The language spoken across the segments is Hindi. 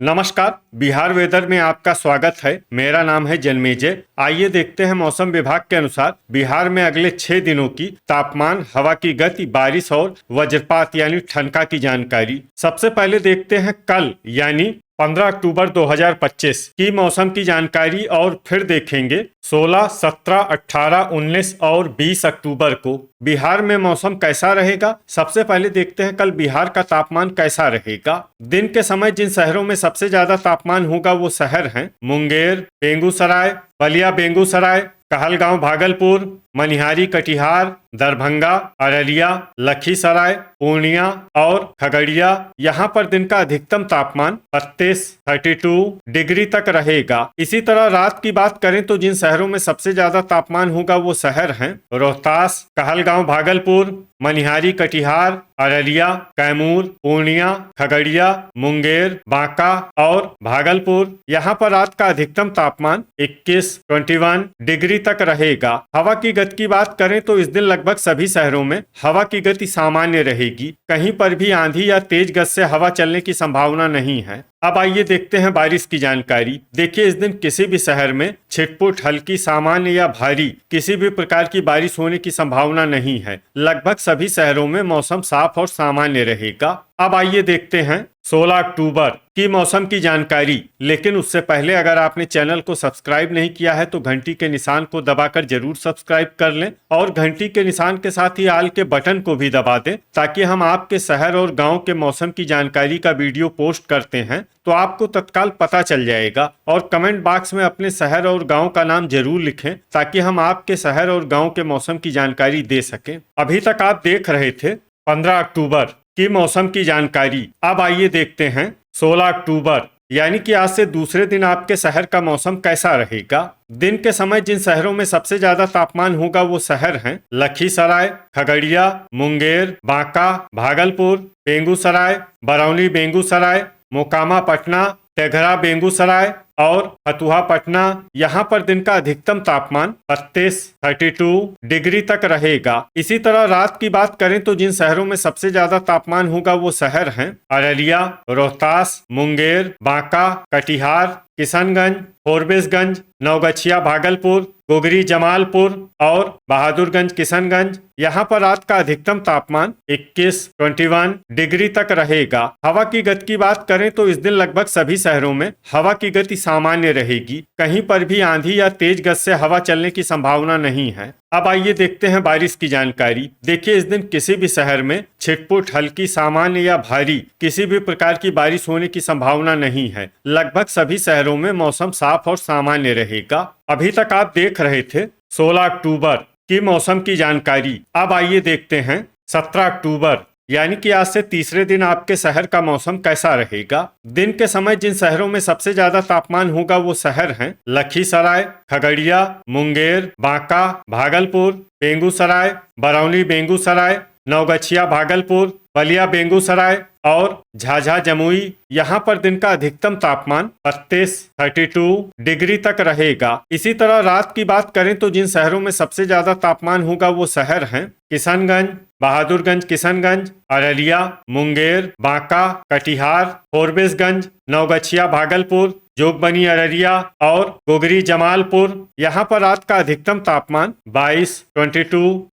नमस्कार। बिहार वेदर में आपका स्वागत है। मेरा नाम है जन्मेजय। आइए देखते हैं मौसम विभाग के अनुसार बिहार में अगले 6 दिनों की तापमान, हवा की गति, बारिश और वज्रपात यानी ठनका की जानकारी। सबसे पहले देखते हैं कल यानी 15 अक्टूबर 2025 की मौसम की जानकारी और फिर देखेंगे 16, 17, 18, 19 और 20 अक्टूबर को बिहार में मौसम कैसा रहेगा। सबसे पहले देखते हैं कल बिहार का तापमान कैसा रहेगा। दिन के समय जिन शहरों में सबसे ज्यादा तापमान होगा वो शहर हैं मुंगेर, बेगूसराय, बलिया बेगूसराय, कहलगांव भागलपुर, मनिहारी कटिहार, दरभंगा, अररिया, लखीसराय, पूर्णिया और खगड़िया। यहाँ पर दिन का अधिकतम तापमान 32 डिग्री तक रहेगा। इसी तरह रात की बात करें तो जिन शहरों में सबसे ज्यादा तापमान होगा वो शहर हैं रोहतास, कहलगांव भागलपुर, मनिहारी कटिहार, अररिया, कैमूर, पूर्णिया, खगड़िया, मुंगेर, बांका और भागलपुर। यहाँ पर रात का अधिकतम तापमान 21 डिग्री तक रहेगा। हवा की गति की बात करें तो इस दिन लगभग सभी शहरों में हवा की गति सामान्य रहेगी। कहीं पर भी आंधी या तेज गति से हवा चलने की संभावना नहीं है। अब आइए देखते हैं बारिश की जानकारी। देखिए, इस दिन किसी भी शहर में छिटपुट, हल्की, सामान्य या भारी किसी भी प्रकार की बारिश होने की संभावना नहीं है। लगभग सभी शहरों में मौसम साफ और सामान्य रहेगा। अब आइए देखते हैं 16 अक्टूबर की मौसम की जानकारी। लेकिन उससे पहले अगर आपने चैनल को सब्सक्राइब नहीं किया है तो घंटी के निशान को दबाकर जरूर सब्सक्राइब कर लें और घंटी के निशान के साथ ही आल के बटन को भी दबा दें, ताकि हम आपके शहर और गांव के मौसम की जानकारी का वीडियो पोस्ट करते हैं तो आपको तत्काल पता चल जाएगा। और कमेंट बॉक्स में अपने शहर और गांव का नाम जरूर लिखें ताकि हम आपके शहर और गांव के मौसम की जानकारी दे सकें। अभी तक आप देख रहे थे 15 अक्टूबर की मौसम की जानकारी। अब आइए देखते हैं 16 अक्टूबर यानी कि आज से दूसरे दिन आपके शहर का मौसम कैसा रहेगा। दिन के समय जिन शहरों में सबसे ज्यादा तापमान होगा वो शहर हैं लखीसराय, खगड़िया, मुंगेर, बांका, भागलपुर, बेगूसराय, बरौनी बेगूसराय, मोकामा पटना, तेघरा बेगूसराय और फतुहा पटना। यहाँ पर दिन का अधिकतम तापमान 32 डिग्री तक रहेगा। इसी तरह रात की बात करें तो जिन शहरों में सबसे ज्यादा तापमान होगा वो शहर हैं अररिया, रोहतास, मुंगेर, बांका, कटिहार, किशनगंज, फोरबिसगंज, नवगछिया भागलपुर, गोगरी जमालपुर और बहादुरगंज किशनगंज। यहाँ पर रात का अधिकतम तापमान 21 डिग्री तक रहेगा। हवा की गति की बात करें तो इस दिन लगभग सभी शहरों में हवा की गति सामान्य रहेगी। कहीं पर भी आंधी या तेज गति से हवा चलने की संभावना नहीं है। अब आइए देखते हैं बारिश की जानकारी। देखिए, इस दिन किसी भी शहर में छिटपुट, हल्की, सामान्य या भारी किसी भी प्रकार की बारिश होने की संभावना नहीं है। लगभग सभी शहरों में मौसम साफ और सामान्य रहेगा। अभी तक आप देख रहे थे 16 अक्टूबर की मौसम की जानकारी। अब आइए देखते हैं 17 अक्टूबर यानी कि आज से तीसरे दिन आपके शहर का मौसम कैसा रहेगा। दिन के समय जिन शहरों में सबसे ज्यादा तापमान होगा वो शहर हैं लखीसराय, खगड़िया, मुंगेर, बांका, भागलपुर, बेगूसराय, बरौनी बेगूसराय, नवगछिया भागलपुर, बलिया बेगूसराय और झाझा जमुई। यहाँ पर दिन का अधिकतम तापमान 32 डिग्री तक रहेगा। इसी तरह रात की बात करें तो जिन शहरों में सबसे ज्यादा तापमान होगा वो शहर हैं किशनगंज, बहादुरगंज किशनगंज, अररिया, मुंगेर, बांका, कटिहार, फोरबिसगंज, नवगछिया भागलपुर, जोगबनी अररिया और गोगरी जमालपुर। यहाँ पर रात का अधिकतम तापमान 22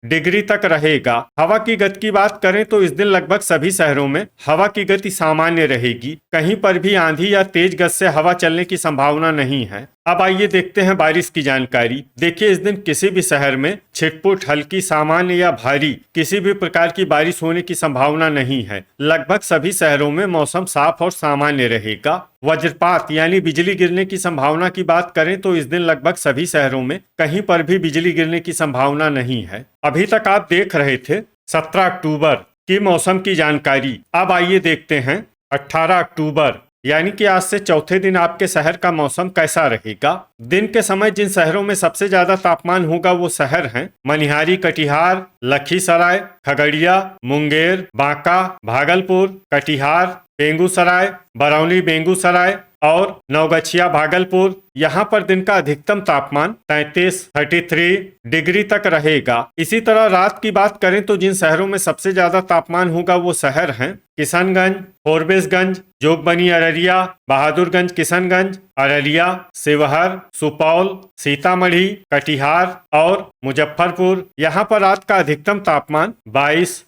डिग्री तक रहेगा। हवा की गति की बात करें तो इस दिन लगभग सभी शहरों में हवा की गति सामान्य रहेगी। कहीं पर भी आंधी या तेज गति से हवा चलने की संभावना नहीं है। अब आइए देखते हैं बारिश की जानकारी। देखिए, इस दिन किसी भी शहर में छिटपुट, हल्की, सामान्य या भारी किसी भी प्रकार की बारिश होने की संभावना नहीं है। लगभग सभी शहरों में मौसम साफ और सामान्य रहेगा। वज्रपात यानी बिजली गिरने की संभावना की बात करें तो इस दिन लगभग सभी शहरों में कहीं पर भी बिजली गिरने की संभावना नहीं है। अभी तक आप देख रहे थे 17 अक्टूबर की मौसम की जानकारी। अब आइए देखते हैं 18 अक्टूबर यानी कि आज से चौथे दिन आपके शहर का मौसम कैसा रहेगा। दिन के समय जिन शहरों में सबसे ज्यादा तापमान होगा वो शहर हैं मनिहारी कटिहार, लखीसराय, खगड़िया, मुंगेर, बांका, भागलपुर, कटिहार, बेगूसराय, बरौनी बेगूसराय, और नवगछिया भागलपुर, यहाँ पर दिन का अधिकतम तापमान 33 डिग्री तक रहेगा। इसी तरह रात की बात करें तो जिन शहरों में सबसे ज्यादा तापमान होगा वो शहर हैं किशनगंज, फोरबिसगंज, जोगबनी अररिया, बहादुरगंज किशनगंज, अररिया, शिवहर, सुपौल, सीतामढ़ी, कटिहार और मुजफ्फरपुर। यहाँ पर रात का अधिकतम तापमान 22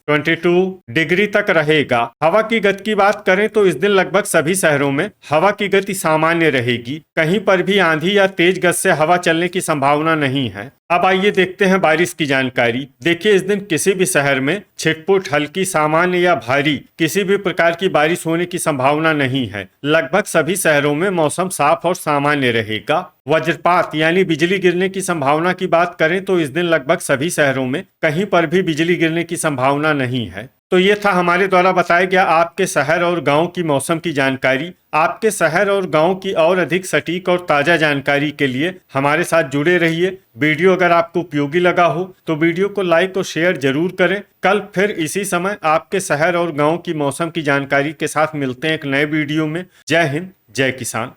डिग्री तक रहेगा। हवा की गति की बात करें तो इस दिन लगभग सभी शहरों में हवा की गति सामान्य रहेगी। कहीं पर भी आंधी या तेज गति से हवा चलने की संभावना नहीं है। अब आइए देखते हैं बारिश की जानकारी। देखिए, इस दिन किसी भी शहर में छिटपुट, हल्की, सामान्य या भारी किसी भी प्रकार की बारिश होने की संभावना नहीं है। लगभग सभी शहरों में मौसम साफ और सामान्य रहेगा। वज्रपात यानी बिजली गिरने की संभावना की बात करें तो इस दिन लगभग सभी शहरों में कहीं पर भी बिजली गिरने की संभावना नहीं है। तो ये था हमारे द्वारा बताया गया आपके शहर और गांव की मौसम की जानकारी। आपके शहर और गांव की और अधिक सटीक और ताजा जानकारी के लिए हमारे साथ जुड़े रहिए। वीडियो अगर आपको उपयोगी लगा हो तो वीडियो को लाइक और शेयर जरूर करें। कल फिर इसी समय आपके शहर और गांव की मौसम की जानकारी के साथ मिलते हैं एक नए वीडियो में। जय हिंद, जय किसान।